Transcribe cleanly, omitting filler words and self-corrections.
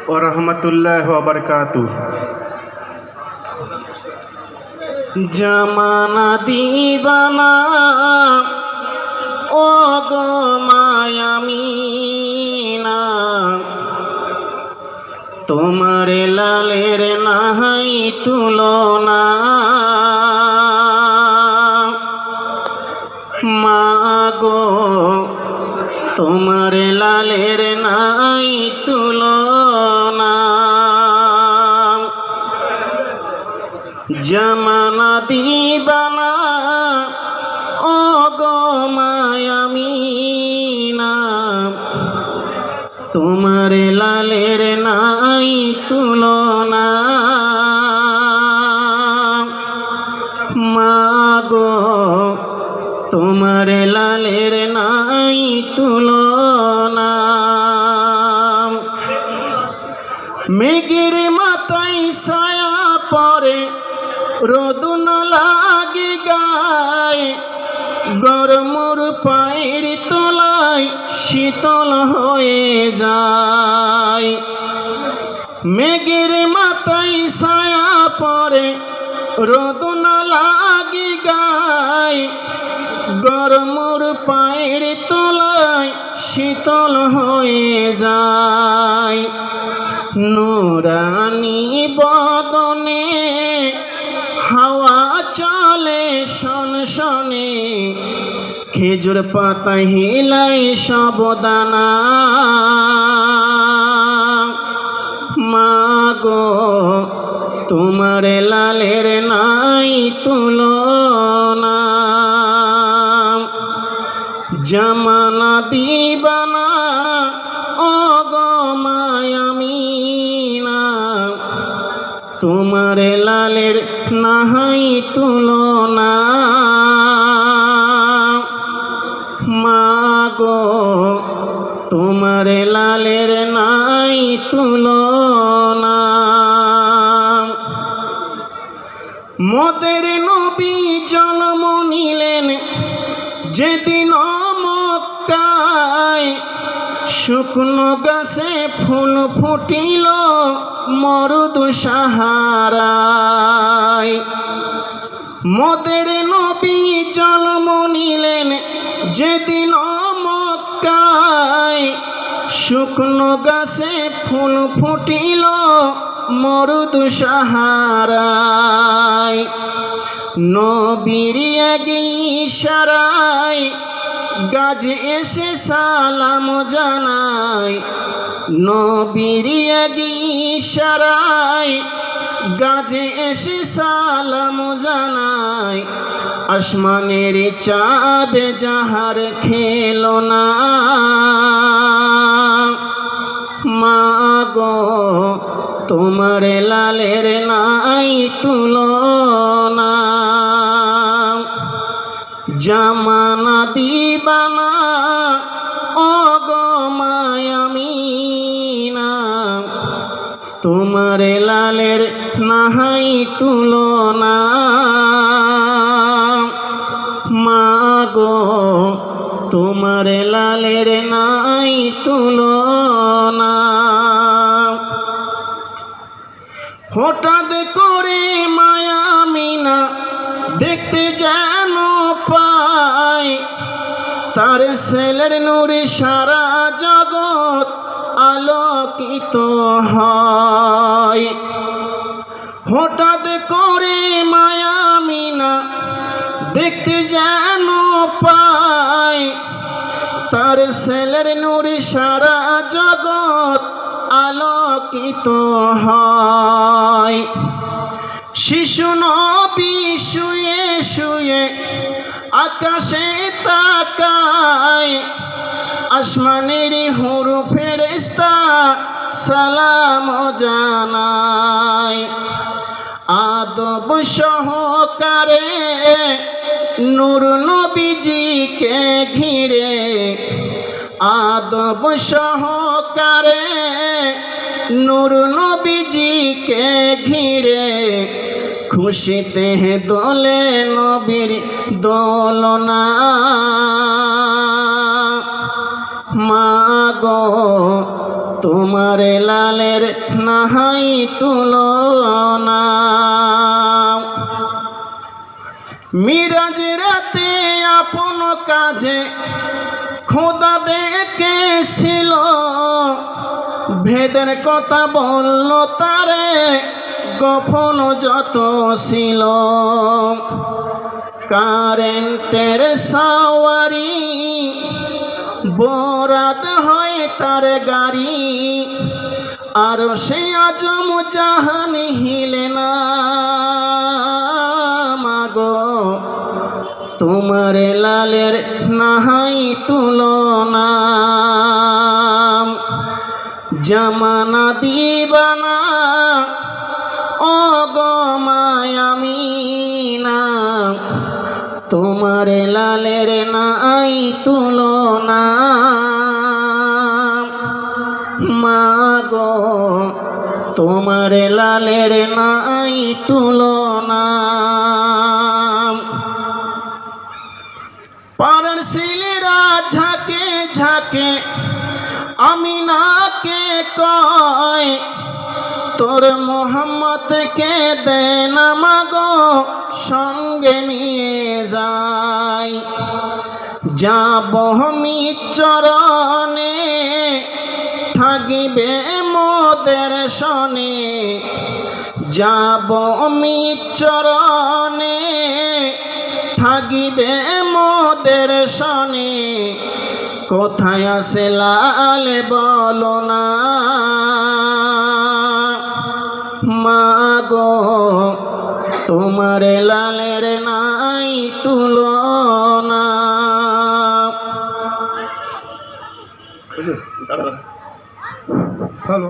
ওয়া রাহমাতুল্লাহি ওয়া বারাকাতুহু। জামানা দিবানা ও গো মায়ামিনা, তোমার লালের নাহাই তুলনা। মাগো তোমার লালের নাই তুলনা। জামানা দিবানা ও গো মায়ামিনা, তোমার লালের নাই তুলনা। মাগো তোমার লালের নাই তুলনা। মেঘের মাথায় ছায়া পড়ে, রোদ না লাগে গায়ে, গরমর পায়ের তলায় শীতল হয়ে যায়। মেঘের মাথায় ছায়া পড়ে, রোদ না লাগে গায়ে, গরমর পায়ের তলায় শীতল হয়ে যায়। নুরানি বদনে হাওয়া চলে শনশনে, খেজুর পাতা হিলাই সব দানা। মাগো তোমার লালের নাই তুলনা। জামানা দিবানা ও গো মায়ামিনা, তোমার লালের নাহাই তুলনা। মাগো তোমার লালের নাই তুলনা। মোদের নবী জন্ম নিলেন যেদিন মক্কায়, শুকনো গাছে ফুল ফুটিল মরুদ সাহারায়। মোদের নবী জন্ম নিলেন যেদিন মক্কায়, শুকনো গাছে ফুল ফুটিল মরুদ সাহারায়। নবীর এক ইশারায় গাছ এসে সালাম জানায়। নবীর এক ইশারায় গাছ এসে সালাম জানায়। আসমানের চাঁদ যাহার খেলনা। মাগো তোমার লালের নাই তুলনা। জামানা দিবানা ও গো মায়ামিনা, তোমার লালের নাহাই তুলনা। মাগো তোমার লালের নাই তুলনা। হঠাৎ করে মায়ামিনা দেখতে যেন পায়, তার ছেলের নূরে সারা জগৎ আলোকিত হয়। হঠাৎ করে মায়ামিনা দেখতে যেন পায়, তার ছেলের নূরে সারা জগৎ আলোকিত হয়। শিশু নবী শুয়ে শুয়ে আকাশে তাকায়, আসমানের হুরু ফেরেশতা সালাম জানায়। আদব সহকারে নূর নবীজিকে ঘিরে, আদব সহকারে নূর নবীজিকে ঘিরে, খুশিতে দোলে নবীর দোলনা। মাগো তোমার লালের নাহাই তুলনা। মিরাজ রাতে আপন কাজে খোদা ডেকেছিল, ভেদের কথা বলল তারে গোপন যত ছিল। কারেন্টের সাওয়ারি বরাদ হয় তার গাড়ি, আর সে আজম জাহান হিলে না মাগো, তোমার লালের নাহাই তুলনা। জামানা দিবানা ও গো মায়ামিনা, তোমার লালের নাই তুলনা মাগো, তোমার লালের নাই তুলনা। পাড়ার ছেলেরা ঝাঁকে ঝাঁকে আমিনাকে কয়, তোর মোহাম্মদকে দে না মাগো সঙ্গে নিয়ে যাই। যাব আমি চরণে থাকিবে মোদের শনে, যাব আমি চরণে থাকিবে মোদের শনে। কোথায় আছে লাল বলো না মাগো, তোমার লালের নাই তুলনা। হ্যালো।